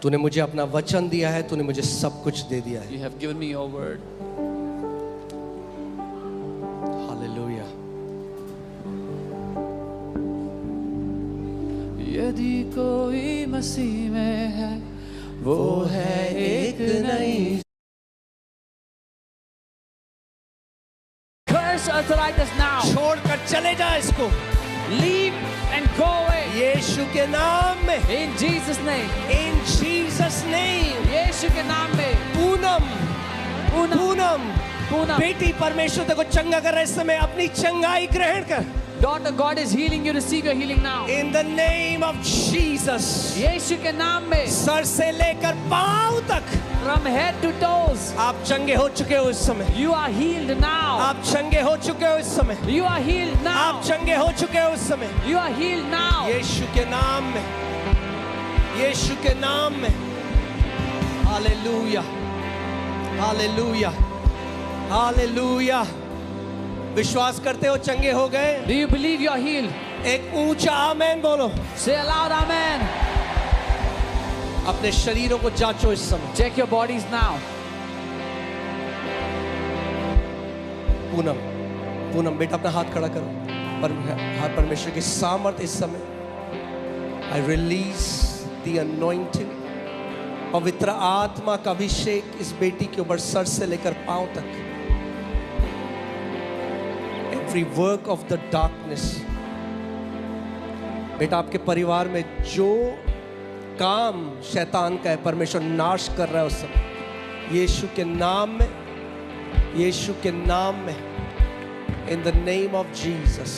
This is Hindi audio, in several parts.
तूने मुझे अपना वचन दिया है, तूने मुझे सब कुछ दे दिया है। You have given me your word. Hallelujah. यदि कोई मसीह में है, वो है एक नई। Curse arthritis now. छोड़कर चले जा इसको Leave and go away. यीशु के नाम में। In Jesus' name. In Jesus name। यीशु के नाम में। पूनम पूनम पूनम पूनम बेटी, परमेश्वर तेरे को चंगा कर रहा है इस समय। अपनी चंगाई ग्रहण कर। Daughter, God is healing you. Receive your healing now. In the name of Jesus। यीशु के नाम में। सर से लेकर पांव तक From head to toes. आप चंगे हो चुके हो इस समय। You are healed now. आप चंगे हो चुके हो इस समय। You are healed now. आप चंगे हो चुके हो इस समय। You are healed now. यीशु के नाम में, यीशु के नाम में। Hallelujah, hallelujah, hallelujah. विश्वास करते हो चंगे हो गए? Do you believe you are healed? एक ऊंचा आमेन बोलो। Say aloud, Amen. अपने शरीरों को जांचो इस समय। Check your bodies now. Poonam, Poonam बेटा अपना हाथ खड़ा करो। परमेश्वर की सामर्थ इस समय। I release the anointing। पवित्र आत्मा का अभिषेक इस बेटी के ऊपर सर से लेकर पांव तक। Every work of the darkness। बेटा आपके परिवार में जो काम शैतान का है, परमेश्वर नाश कर रहा है उस समय। यीशु के नाम में, यीशु के नाम में। In the name of Jesus,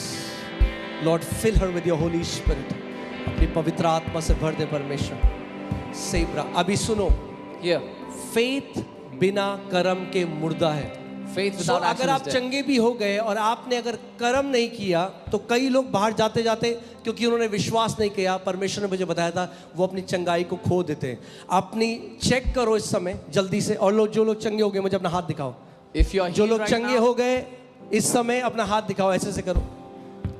Lord, fill her with your Holy Spirit। अपनी पवित्र आत्मा से भर दे परमेश्वर। सेब्रा, अभी सुनो। Here. फेथ बिना कर्म के मुर्दा है। Faith So, without action अगर is आप dead. चंगे भी हो गए और आपने अगर कर्म नहीं किया, तो कई लोग बाहर जाते जाते क्योंकि उन्होंने विश्वास नहीं किया, परमेश्वर ने मुझे बताया था, वो अपनी चंगाई को खो देते हैं। अपनी चेक करो इस समय जल्दी से। और लोग जो लोग चंगे हो गए मुझे अपना हाथ दिखाओ। If you are जो healed लोग right चंगे now, हो गए इस समय अपना हाथ दिखाओ। ऐसे से करो।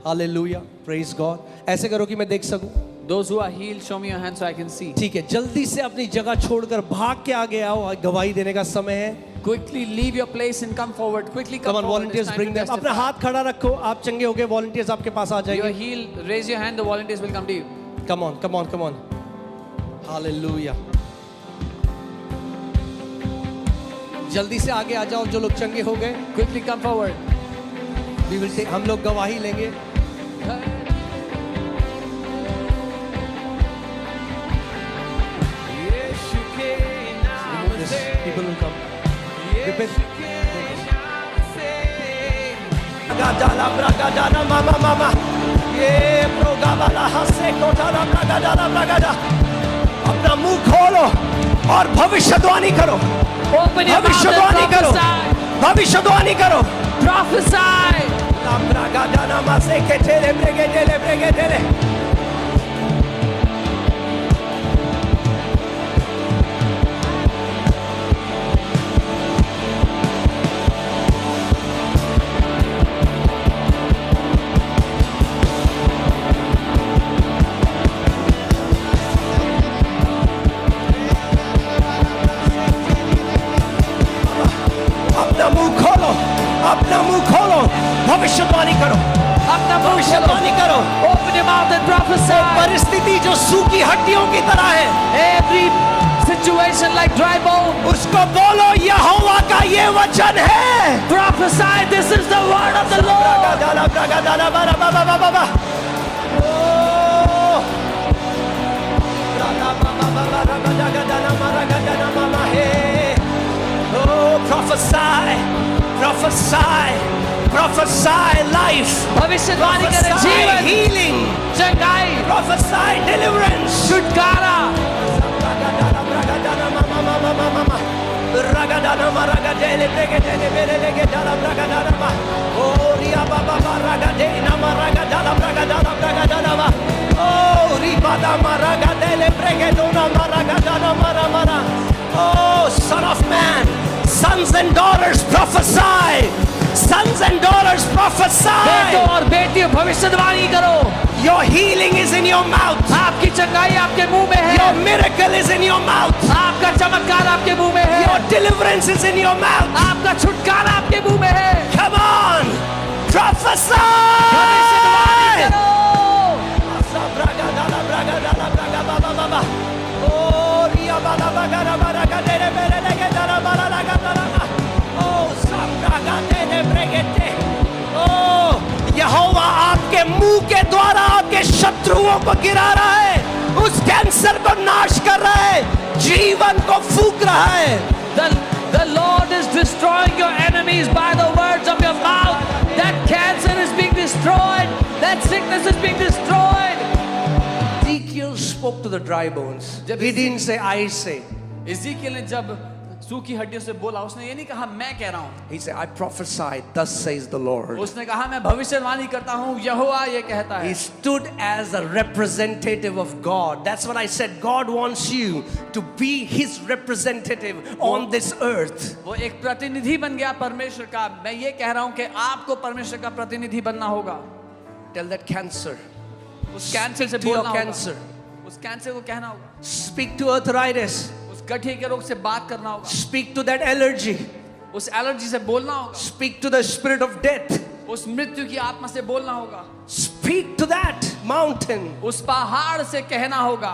Hallelujah, praise God. ऐसे करो कि मैं देख सकूं। those who are healed, show me your hand so I can see. ठीक है, जल्दी से अपनी जगह छोड़कर भाग के आगे आओ। गवाही देने का समय है। Quickly leave your place and come forward. Quickly come Come on, forward. volunteers, It's time bring to them। अपना testify. हाथ खड़ा रखो। आप चंगे हो गए, वॉलंटियर्स आपके पास आ You are जाएंगे। healed. Raise your hand. The volunteers will come to you. Come on, come on, come on। Hallelujah. जल्दी से आगे आ जाओ जो लोग चंगे हो गए। Quickly come forward. We will take, हम लोग गवाही लेंगे। Remove this. People will come। Repent। Bragadala, bragadala, mama, mama। ये प्रोगावाला हंसे कोटाला, bragadala, bragada। अपना मुंह खोलो और भविष्यवाणी करो। Open your mouth भविष्यवाणी and करो। prophesy. भविष्यवाणी करो। Prophesy. ब्रागादाना मासे के तेरे ब्रेगेडेले ब्रेगेडेले। अपना मुंह खोलो, अपना मुंह खोलो, भविष्यवाणी करो। अपना मुंह भविष्यवाणी खोलो। करो। Open your mouth and prophesy. परिस्थिति जो सूखी हड्डियों की तरह है, Every situation like dry bone. उसको बोलो यहोवा का ये वचन है। Prophesy. This is the word of the Lord. ब्रागादाला, ब्रागादाला, बारा, बाबा, बाबा, बाबा। ओह। ब्रागा, बाबा, बाबा, रागादागादाना, मारागादाना, मामा, हे। Oh, prophesy, prophesy, prophesy life, भविष्यवाणी करें prophesy जीवन, healing, चंगाई, prophesy deliverance। छुटकारा। Ragadana, bragadana, mama, mama, mama, mama. Ragadana, maragadele, bregadele, berelege, dala, bragadana, ma. Oh, ria, baba, ragadena, maragadala, bragadana, bragadana, ma. Oh, ribada, maragadele, bregadona, maragadana, mara, mara. Oh, son of man, sons and daughters prophesy, sons and daughters prophesy। बेटों और बेटियों भविष्यवाणी करो। Your healing is in your mouth, आपकी चंगाई आपके मुंह में है। your miracle is in in your mouth. आपका चमत्कार आपके मुंह में है, Your deliverance is in your mouth. आपका छुटकारा आपके मुंह में है। Come on, prophesy. भविष्यवाणी करो। यहोवा आपके मुंह के द्वारा आपके शत्रुओं को गिरा रहा है, उस कैंसर को नाश कर रहा है, जीवन को फूंक रहा है। The Lord is destroying your enemies by the words of your mouth. That cancer is being destroyed. That sickness is being destroyed. Ezekiel spoke to the dry bones. He didn't say, I say. इज़ीकियल ने जब सूखी हड्डियों से बोला, उसने ये नहीं कहा मैं कह रहा हूँ। He said, I prophesy, thus says the Lord. उसने कहा मैं भविष्यवाणी करता हूँ, यहोवा ये कहता He है। stood as a representative of God. That's what I said. God wants you to be His representative on this earth. वो एक प्रतिनिधि बन गया परमेश्वर का। मैं ये कह रहा हूँ कि आपको परमेश्वर का प्रतिनिधि बनना होगा। Tell that cancer, उस कैंसर से to your बोलना होगा, cancer. उस कैंसर को कहना होगा, Speak to arthritis. उस गठिया के रोग से बात करना होगा, Speak to that allergy. उस एलर्जी से बोलना होगा, Speak to the spirit of death. उस मृत्यु की आत्मा से बोलना होगा, Speak to that mountain. उस पहाड़ से कहना होगा,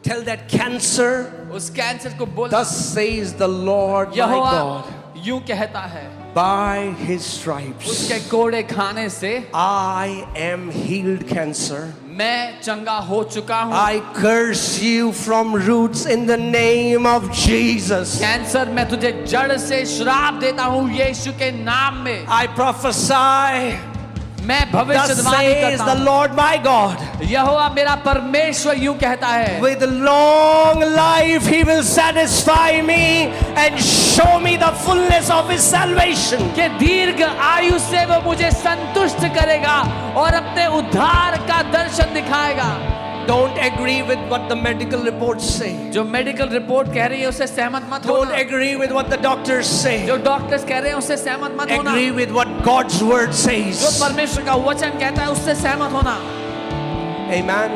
Tell that cancer, उस कैंसर को बोलना। thus says the Lord my Jehovah God. यूं कहता है, By His stripes, उसके कोड़े खाने से I am healed, cancer. मैं चंगा हो चुका हूँ। I curse you from roots in the name of Jesus. Cancer मैं तुझे जड़ से श्राप देता हूँ यीशु के नाम में। I prophesy, मैं thus भविष्यवाणी says करता the हूँ, Lord my God. यहोवा मेरा परमेश्वर यूं कहता है, With long life He will satisfy me and show me the fullness of His salvation. कि दीर्घ आयु से वो मुझे संतुष्ट करेगा और अपने उद्धार का दर्शन दिखाएगा। Don't agree with what the medical reports say. जो मेडिकल रिपोर्ट कह रही है उससे सहमत मत Don't होना। agree with what the doctors say. जो डॉक्टर्स कह रहे हैं उससे सहमत मत होना। Agree with what God's word जो says. परमेश्वर का वचन कहता है उससे सहमत होना। Amen.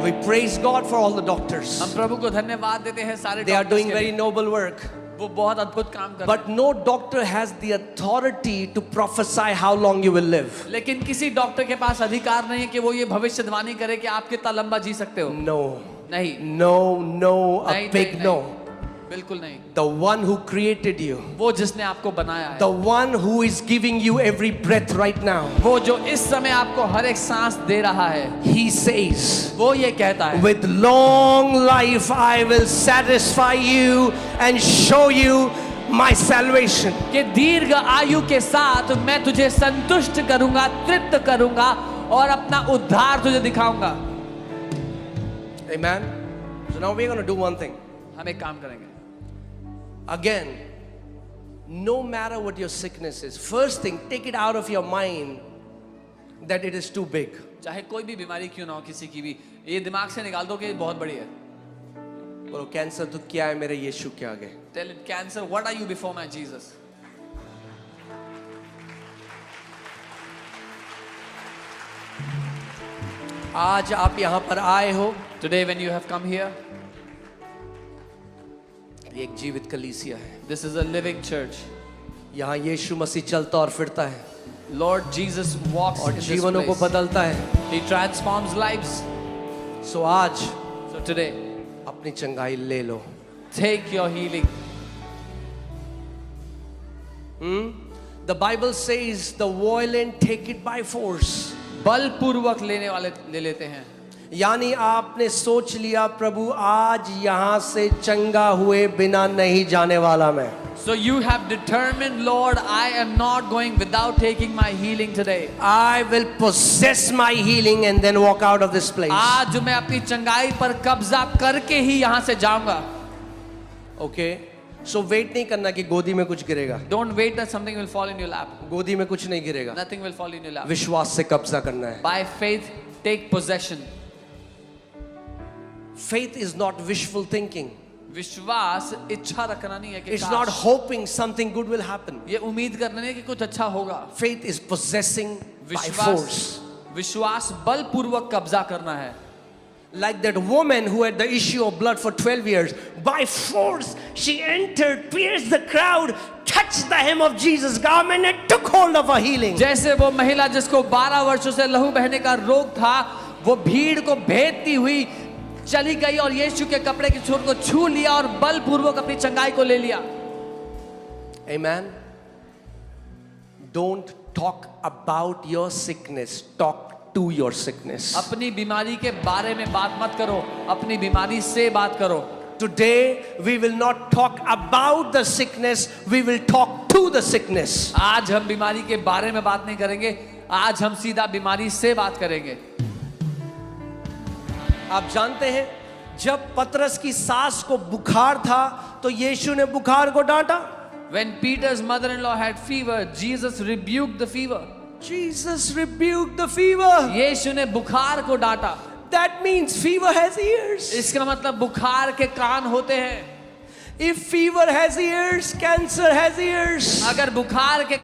We praise God for all the doctors. हम प्रभु को धन्यवाद देते हैं सारे They are डॉक्टर्स doing के very लिए। noble work. वो बहुत अद्भुत काम कर रहे But no doctor has the authority to prophesy how long you will live. हैं। लेकिन किसी डॉक्टर के पास अधिकार नहीं है कि वो ये भविष्यवाणी करे कि आप कितना लंबा जी सकते हो। No, नहीं, no, no, a नहीं, big नहीं, no. नहीं, बिल्कुल नहीं। The one who created you, वो जिसने आपको बनाया है, the one who is giving you every breath right now, वो जो इस समय आपको हर एक सांस दे रहा है, He says, वो ये कहता है, with long life I will satisfy you and show you my salvation. कि दीर्घ आयु के साथ मैं तुझे संतुष्ट करूंगा, तृप्त करूंगा और अपना उद्धार तुझे दिखाऊंगा। Amen. So now we're going to do one thing. हम एक काम करेंगे। Again, no matter what your sickness is, first thing, take it out of your mind that it is too big. चाहे कोई भी बीमारी क्यों ना हो किसी की भी, ये दिमाग से निकाल दो कि ये बहुत बड़ी है। बोलो कैंसर तो क्या है मेरे यीशु के आगे। Tell it, cancer, what are you before my Jesus? आज आप यहाँ पर आए हो, Today when you have come here, ये एक जीवित कलीसिया है। this is a living church. यहाँ यीशु मसीह चलता और फिरता है Lord Jesus walks और in this जीवनों को place. बदलता है। He transforms lives. सो आज So today, अपनी चंगाई ले लो। take your healing. The Bible says the violent take it by force. बलपूर्वक लेने वाले ले लेते हैं। यानी आपने सोच लिया प्रभु आज यहाँ से चंगा हुए बिना नहीं जाने वाला मैं। So you have determined, Lord, I am not going without taking my healing today. I will possess my healing and then walk out of this place. आज मैं अपनी चंगाई पर कब्जा करके ही यहाँ से जाऊंगा। Okay? So wait नहीं करना कि गोदी में कुछ गिरेगा। Don't wait that something will fall in your lap. गोदी में कुछ नहीं गिरेगा। Nothing will fall in your lap. विश्वास से कब्जा करना है। By faith, take possession. Faith is not wishful thinking. विश्वास इच्छा रखना नहीं है कि It's not hoping something good will happen. ये उम्मीद करना नहीं है कि कुछ अच्छा होगा। Faith is possessing by विश्वास force. विश्वास बलपूर्वक कब्जा करना है। Like that woman who had the issue of blood for 12 years, by force she entered, pierced the crowd, touched the hem of Jesus' garment and took hold of her healing. जैसे वो महिला जिसको 12 वर्षों से लहू बहने का रोग था, वो भीड़ को भेदती हुई चली गई और यीशु के कपड़े की छोर को छू लिया और बलपूर्वक अपनी चंगाई को ले लिया। Amen. Don't talk about your sickness, talk to your sickness. अपनी बीमारी के बारे में बात मत करो, अपनी बीमारी से बात करो। Today we will not talk about the sickness, we will talk to the sickness. आज हम बीमारी के बारे में बात नहीं करेंगे, आज हम सीधा बीमारी से बात करेंगे। आप जानते हैं जब पतरस की सास को बुखार था तो यीशु ने बुखार को डांटा। When Peter's mother-in-law had fever, Jesus rebuked the fever. Jesus rebuked the fever. यीशु ने बुखार को डांटा। That means fever has ears. इसका मतलब बुखार के कान होते हैं। If fever has ears, cancer has ears. अगर बुखार के